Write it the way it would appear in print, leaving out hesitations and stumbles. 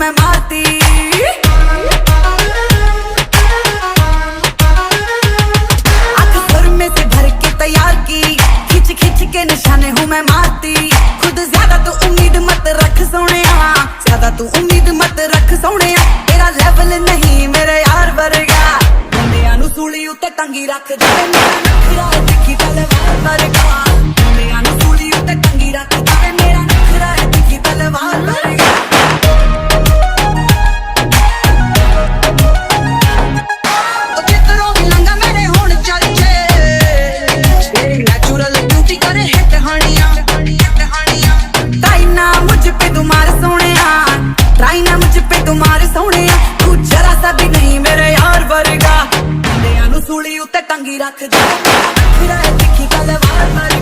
मैं मारती। आंख सुर में से भर के तैयार की, खिंच खिंच के निशाने हूँ मैं मारती। खुद ज्यादा तू उम्मीद मत रख सोनिया, ज्यादा तू उम्मीद मत रख सोनिया। तेरा लेवल नहीं मेरे यार वर्गा, बंदियां नू सूली उत्ते टंगी रख दे। मेरा नखरा है दिखी तलवार वर्गा, बंदियां नू सूली उत्ते टंगी रख दे। मेरा नखरा है दिखी तलवार वर्गा। सूली उत्ते टंगी रख दे। मेरा नखरा है दिखी तलवार।